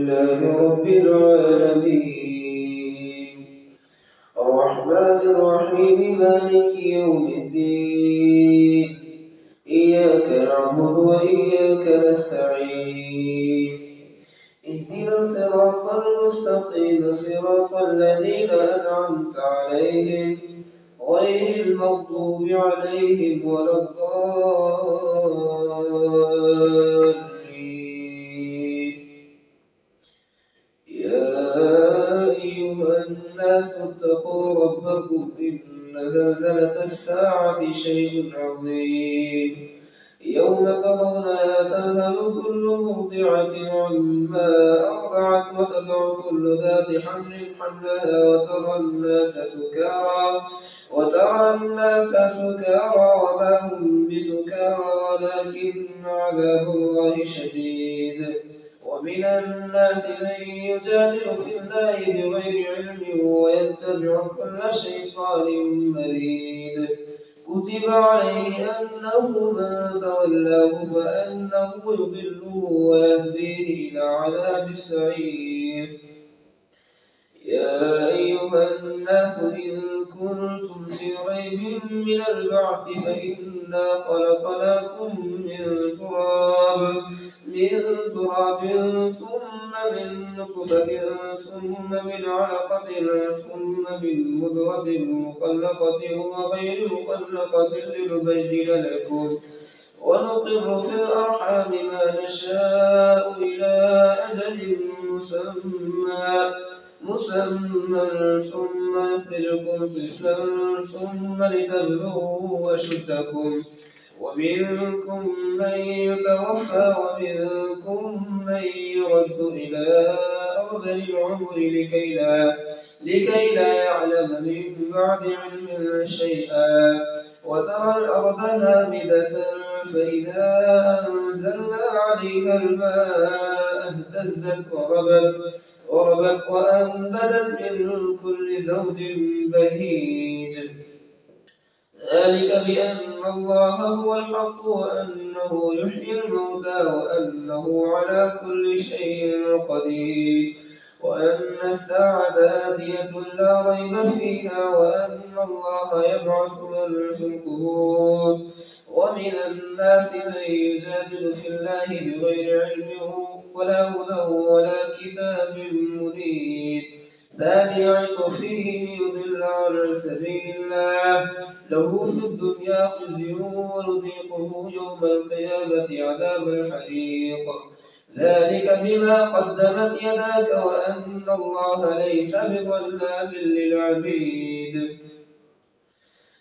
لله رب العالمين الرحمن الرحيم مالك يوم الدين إياك نعبد وإياك نستعين اهدنا الصراط المستقيم صراط الذين أنعمت عليهم غير المغضوب عليهم ولا الضالين يا أيها الناس اتقوا ربكم إن زلزلة الساعة شيء عظيم يوم ترونها تذهل كل مرضعة عما أرضعت وتضع كل ذات حمل حملها وترى الناس سكارى وما هم بسكارى ولكن عذاب الله شديد ومن الناس من يجادل في الله بغير علم ويتبع كل شيطان مريد كتب عليه أنه من تولاه فأنه يضله ويهديه إلى عذاب السعير يا أيها الناس إن كنتم في ريب من البعث فإنا خلقناكم من تراب ثم من نطفة ثم من علقة ثم من مضغة مخلقة وغير مخلقة لنبين لكم ونقر في الأرحام ما نشاء إلى أجل مسمى ثم يخرجكم طفلا ثم لتبلغوا أشدكم ومنكم من يتوفى ومنكم من يرد إلى أرذل العمر لكي لا يعلم من بعد علم شيئا وترى الأرض هامدة فإذا أنزلنا عليها الماء اهتزت وربت وأنبتت من كل زوج بهيج ذلك بأن الله هو الحق وأنه يحيي الموتى وأنه على كل شيء قدير وأن الساعة آتية لا ريب فيها وأن الله يبعث من في القبور ومن الناس من يجادل في الله بغير علم ولا هدى ولا كتاب منير ثاني عطفه ليضل عن سبيل الله له في الدنيا خزي ونذيقه يوم القيامة عذاب الحريق ذلك بما قدمت يداك وأن الله ليس بظلام للعبيد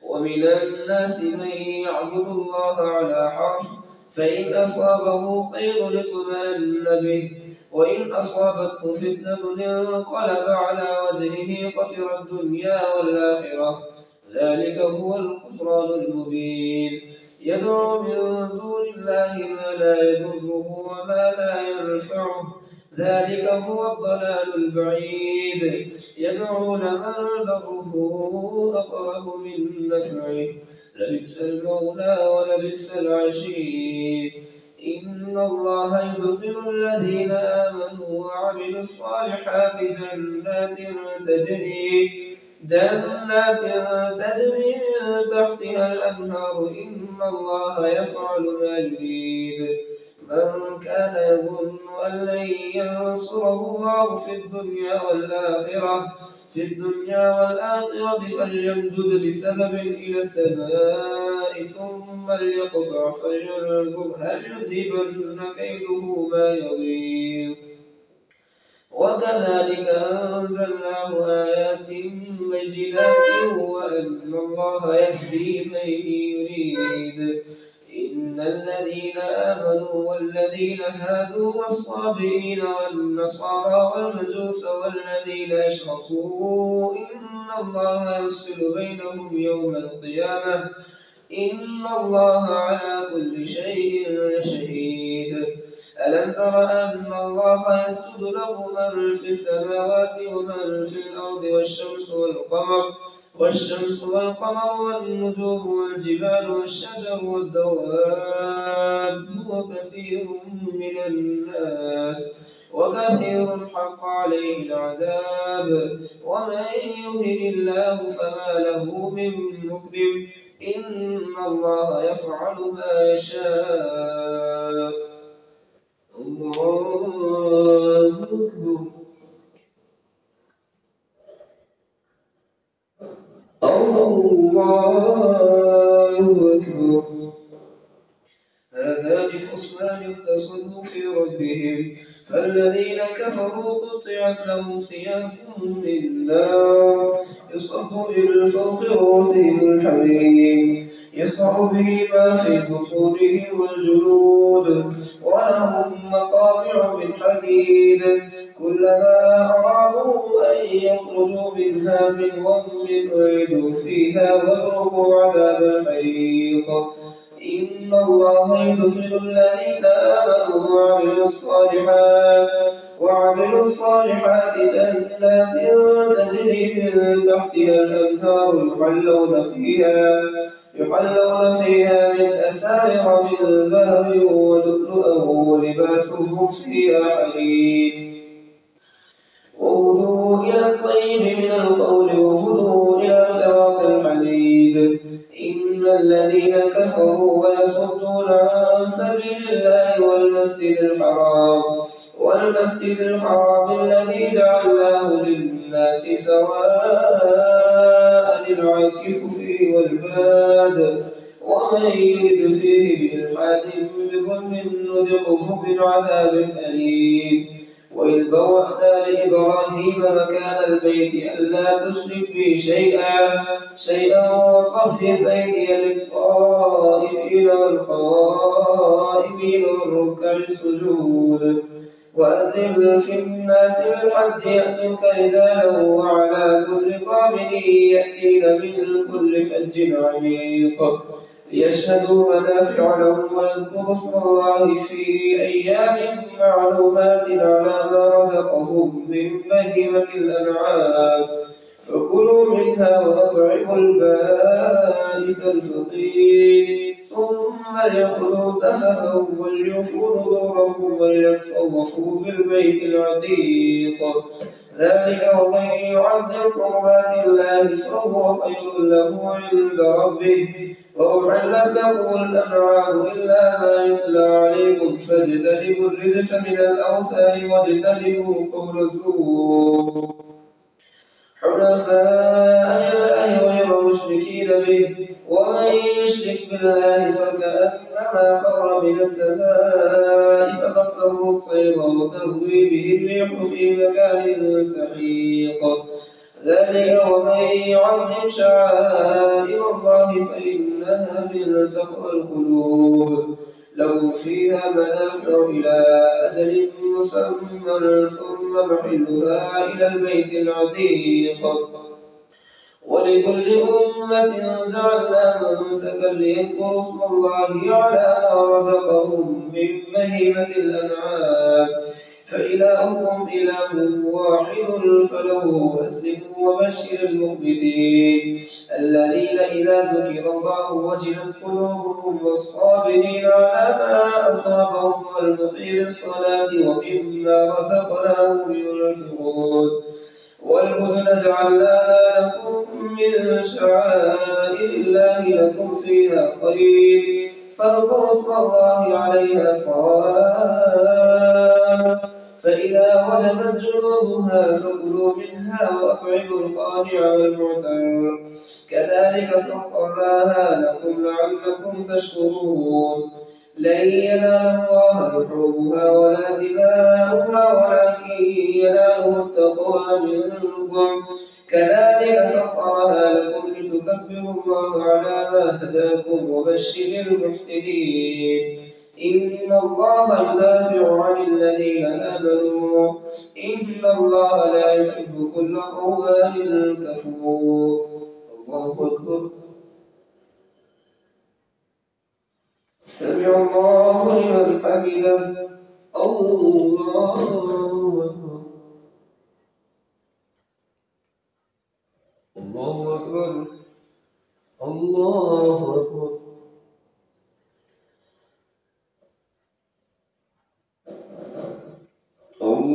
ومن الناس من يعبد الله على حرف فإن أصابه خير اطمأن به وإن أصابته فتنة انقلب على وجهه خسر الدنيا والآخرة ذلك هو الخسران المبين يدعو من دون الله ما لا يضره وما لا ينفعه ذلك هو الضلال البعيد يدعو لمن ضره أقرب من نفعه لبئس المولى ولبئس العشير إن الله يدخل الذين آمنوا وعملوا الصالحات جنات تجري من تحتها الأنهار إن الله يفعل ما يريد من كان يظن أن لن ينصره الله في الدنيا والآخرة فليمدد بسبب إلى السماء ثم ليقطع فلينظر هل يذهبن كيده ما يغيظ وكذلك أنزلناه آيات بينات وأن الله يهدي من يريد إن الذين آمنوا والذين هادوا والصابئين والنصارى والمجوس والذين أشركوا إن الله يفصل بينهم يوم القيامة إن الله على كل شيء شهيد ألم تر أن الله يسجد له من في السماوات ومن في الأرض والشمس والقمر والنجوم والجبال والشجر والدواب وكثير من الناس وكثير حق عليه العذاب ومن يهن الله فما له من مكرم إن الله يفعل ما يشاء الله أكبر الله أكبر هذان خصمان اختصموا في ربهم فالذين كفروا قطعت لهم ثياب من نار يصب من فوق رؤوسهم الحميم يصعب به ما في بطونهم والجلود ولهم مقامع من حديد كلما أرادوا أن يخرجوا منها من غم أعيدوا فيها وذوقوا عذاب الحريق إن الله يدخل الذين آمنوا وعملوا الصالحات جنات تجري من تحتها الأنهار يحلون فيها من أساور من ذهب ولؤلؤا ولباسهم فيها حرير وهدوا إلى الطيب من القول وهدوا إلى صراط الحميد إن الذين كفروا ويصدون عن سبيل الله والمسجد الحرام الذي جعلناه للناس سواء العاكف فيه والباد ومن يرد فيه بإلحاد بظلم نذقه من عذاب أليم وإذ بوأنا لإبراهيم مكان البيت ألا تشرك بي شيئا وطهر بيتي للطائفين والقائمين والركع السجود وأذن في الناس بالحج يأتوك رجالا وعلى كل ضامر يأتين من كل فج عميق ليشهدوا منافع لهم ويذكروا اسم الله في أيام معلومات على ما رزقهم من بهيمة الأنعام فكلوا منها وأطعموا البائس الفقير ثم ليأخذوا تفثهم وليوفوا نذورهم وليطوفوا بالبيت العتيق ذلك ومن يعظم حرمات الله فهو خير له عند ربه وأحلت لكم الأنعام إلا ما يتلى عليكم فاجتنبوا الرجس من الأوثان واجتنبوا قول الزور حنفاء لله غير مشركين به ومن يشرك بالله فكأنما خر من السماء فتخطفه الطير وتهوي به الريح في مكان سحيق ذلك ومن يعظم شعائر الله فإنها من تقوى القلوب لهم فيها منافع إلى أجل مسمى ثم محلها إلى البيت العتيق ولكل أمة جعلنا منسكا ليذكروا اسم الله على ما رزقهم من بهيمة الأنعام فإلهكم إله واحد فله أسلموا وبشر المخبتين الذين إذا ذكر الله وجلت قلوبهم والصابرين على ما أصابهم والمقيم الصلاة ومما رزقناهم ينفقون والبدن جعلناها لكم من شعائر الله لكم فيها خير فاذكروا اسم الله عليها صواف فإذا وجبت جنوبها فكلوا منها وأطعموا القانع والمعتر كذلك سخرناها لكم لعلكم تشكرون لن ينال الله لحومها ولا دماؤها ولكن يناله التقوى منكم كذلك سخرها لكم لتكبروا الله على ما هداكم وبشر المحسنين إن الله يدافع عن الذين آمنوا إن الله لا يحب كل خوان كفور الله أكبر سمع الله لمن حمده الله أكبر الله أكبر الله أكبر الله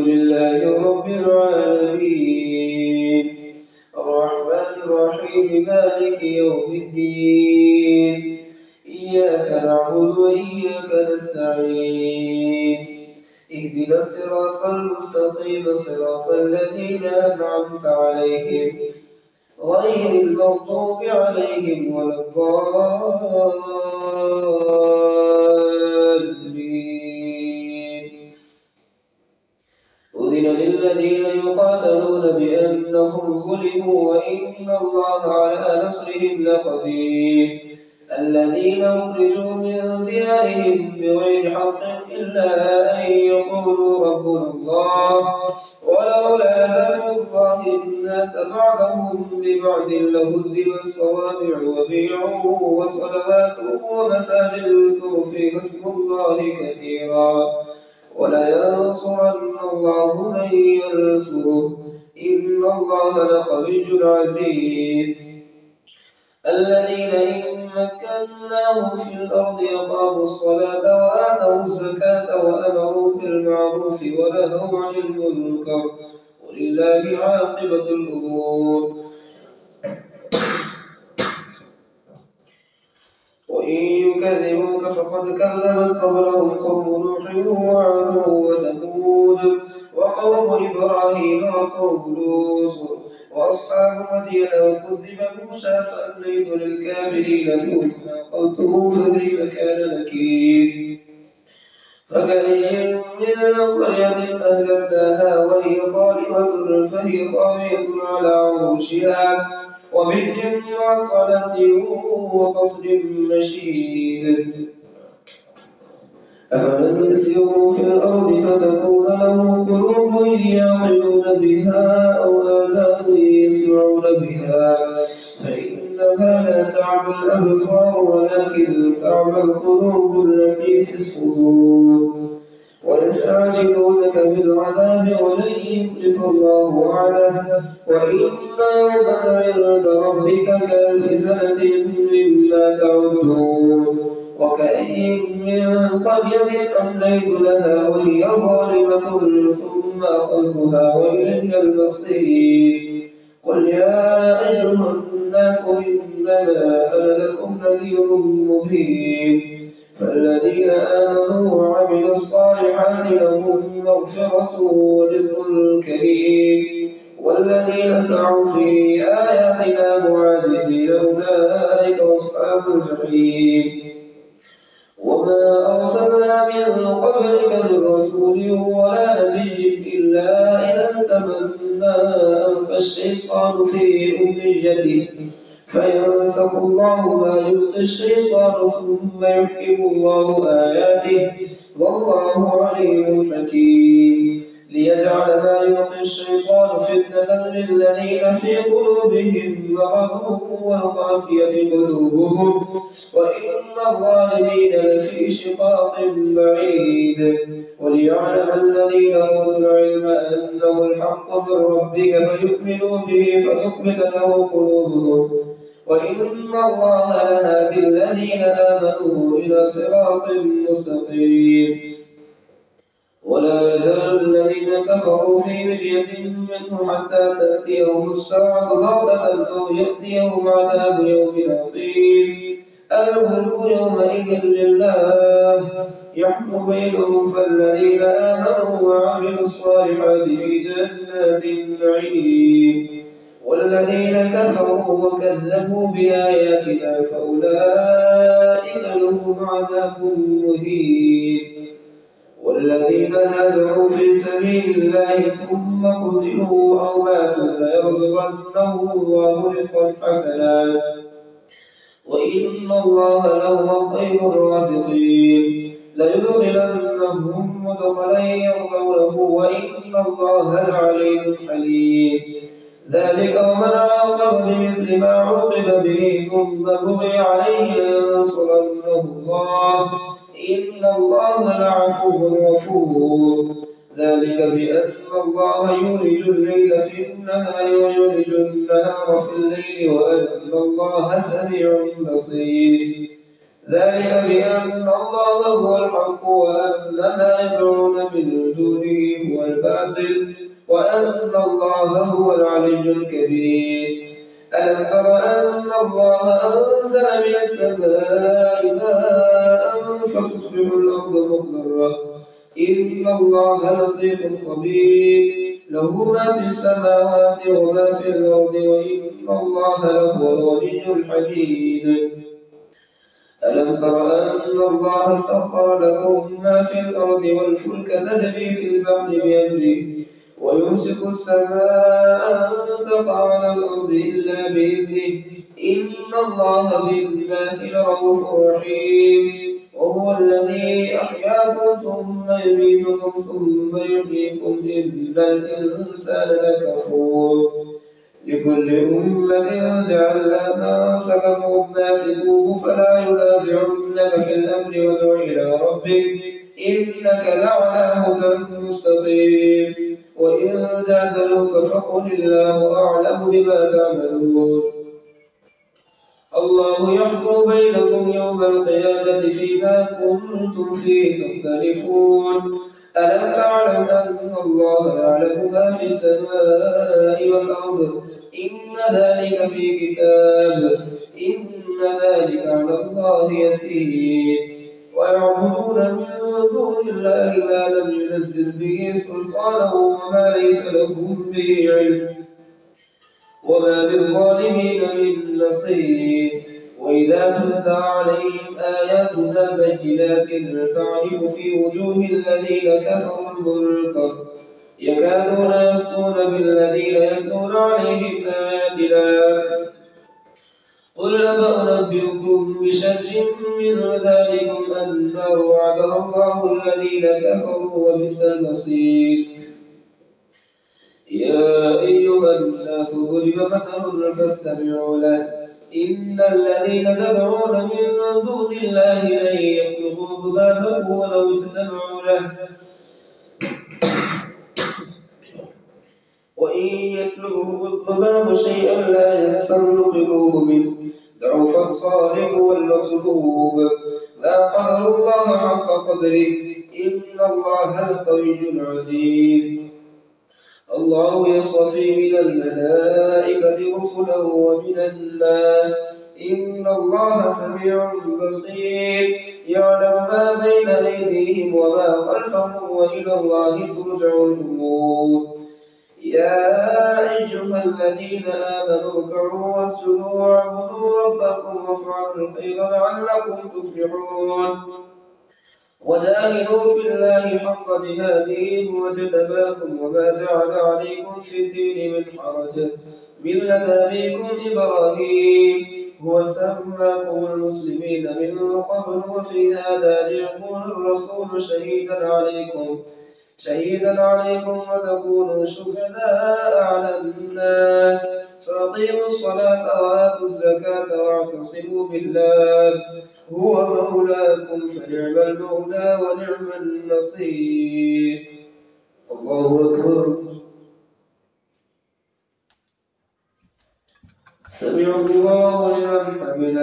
لله رب العالمين الرحمن الرحيم مالك يوم الدين إياك نعبد وإياك نستعين اهدنا الصراط المستقيم صراط الذين أنعمت عليهم غير المغضوب عليهم ولا الضالين أذن للذين يقاتلون بأنهم ظلموا وإن الله على نصرهم لقدير الذين أخرجوا من ديارهم بغير حق إلا أن يقولوا ربنا الله ولولا دفع الله الناس بعضهم ببعض لهدمت صوامع وبيع وصلوات ومساجد يذكر فيها اسم الله كثيرا ولينصرن الله من ينصره إن الله لقوي عزيز الذين إن مكناهم في الأرض أقاموا الصلاة وآتوا الزكاة وأمروا بالمعروف ونهوا عن المنكر ولله عاقبة الأمور وإن يكذبوك فقد كذبت قبلهم قوم نوح وعاد وثمود وقوم إبراهيم وقوم لوط وأصحاب مدين وكذب موسى فأمليت للكافرين ثم أخذته فكيف كان نكير فكأي من قرية أهلكناها وهي ظالمة فهي خاوية على عروشها وبئر معطلة وقصر مشيد أفلم يسيروا في الأرض فتكون لهم قلوب يعقلون بها أو آذان يسمعون بها فإنها لا تعمى الأبصار ولكن تعمى القلوب التي في الصدور ويستعجلونك بالعذاب ولن يخلف الله وعده وإن يوما عند ربك كألف سنة مما تعدون وكأي من قرية أمليت لها وهي ظالمة ثم أخذتها وإلي المصير قل يا أيها الناس إنما أنا لكم نذير مبين فالذين آمنوا وعملوا الصالحات لهم مغفرة ورزق كريم والذين سعوا في آياتنا معاجزين أولئك أصحاب الجحيم وما أرسلنا من قبلك من رسول ولا نبي إلا إذا تمنى ألقى الشيطان في أمنيته فينسخ الله ما يلقي الشيطان ثم يحكم الله آياته والله عليم حكيم ليجعل ما يلقي الشيطان فتنة للذين في قلوبهم مرض والقاسية قلوبهم وإن الظالمين لفي شقاق بعيد وليعلم الذين أوتوا العلم أنه الحق من ربك فيؤمنوا به فتخبت له قلوبهم وإن الله لهادي الذين آمنوا إلى صراط مستقيم ولا يزال الذين كفروا في مرية منه حتى تأتيهم الساعة بغتة أو يأتيهم عذاب يوم عقيم الملك يومئذ لله يحكم بينهم فالذين آمنوا وعملوا الصالحات في جنات النعيم والذين كفروا وكذبوا بآياتنا فأولئك لهم عذاب مهين والذين هاجروا في سبيل الله ثم قتلوا أو ماتوا ليرزقنهم الله رزقا حسنا وإن الله لهو خير الرازقين ليدخلنهم مدخلا يرضونه وإن الله لعليم حليم ذلك ومن عاقب بمثل ما عوقب به ثم بغي عليه لينصرنه الله إن الله لعفو غفور ذلك بأن الله يولج الليل في النهار ويولج النهار في الليل وأن الله سميع بصير ذلك بأن الله هو الحق وأن ما يدعون من دونه هو الباطل وأنزل وأن الله هو العلي الكبير. ألم تر أن الله أنزل من السماء ماء فتصبح الأرض مخضرة إن الله لطيف خبير له ما في السماوات وما في الأرض وإن الله لهو الغني الحميد. ألم تر أن الله سخر لكم ما في الأرض والفلك تجري في البحر بأمره ويمسك السماء أن تقع على الأرض إلا بإذنه إن الله بالناس لرؤوف رحيم. وهو الذي أحياكم ثم يميتكم ثم يحييكم إن الإنسان لكفور. لكل أمة جعلنا منسكهم ناسكوه فلا ينازعنك في الأمر وادع إلى ربك إنك لعلى هدى مستقيم. وإن جادلوك فقل الله أعلم بما تعملون. الله يحكم بينكم يوم القيامة فيما كنتم فيه تختلفون. ألم تعلم أن الله يعلم ما في السماء والأرض إن ذلك في كتاب إن ذلك على الله يسير. ويعبدون من دون الله ما لم ينزل به سلطانا وما ليس لهم به علم وما للظالمين من نصير. وإذا تتلى عليهم آياتنا بينات تعرف في وجوه الذين كفروا المنكر يكادون يسطون بالذين يتلون عليهم آياتنا. قل أنبئكم بشر من ذلكم النار وعدها الله الذين كفروا وبئس المصير. يا أيها الناس ضرب مثل فاستمعوا له إن الذين تدعون من دون الله لن يخلقوا ذبابا ولو اجتمعوا له وإن يسلبهم الذباب شيئا لا يستنقذوه منه ضعف الطالب والمطلوب لا قدر الله حق قدره إن الله لقوي عزيز. الله يصطفي من الملائكة رسلا ومن الناس إن الله سميع بصير يعلم ما بين أيديهم وما خلفهم وإلى الله ترجع الأمور. يا أيها الذين آمنوا اركعوا واسجدوا واعبدوا ربكم وافعلوا الخير لعلكم تفلحون. وجاهدوا في الله حق جهاده هو اجتباكم وما جعل عليكم في الدين من حرج ملة أبيكم إبراهيم هو سماكم المسلمين من قبل وفي هذا ليكون الرسول شهيدا عليكم وتكونوا شهداء على الناس فأقيموا الصلاة وآتوا الزكاة واعتصموا بالله هو مولاكم فنعم المولى ونعم النصير. الله أكبر. سمع الله لمن حمده.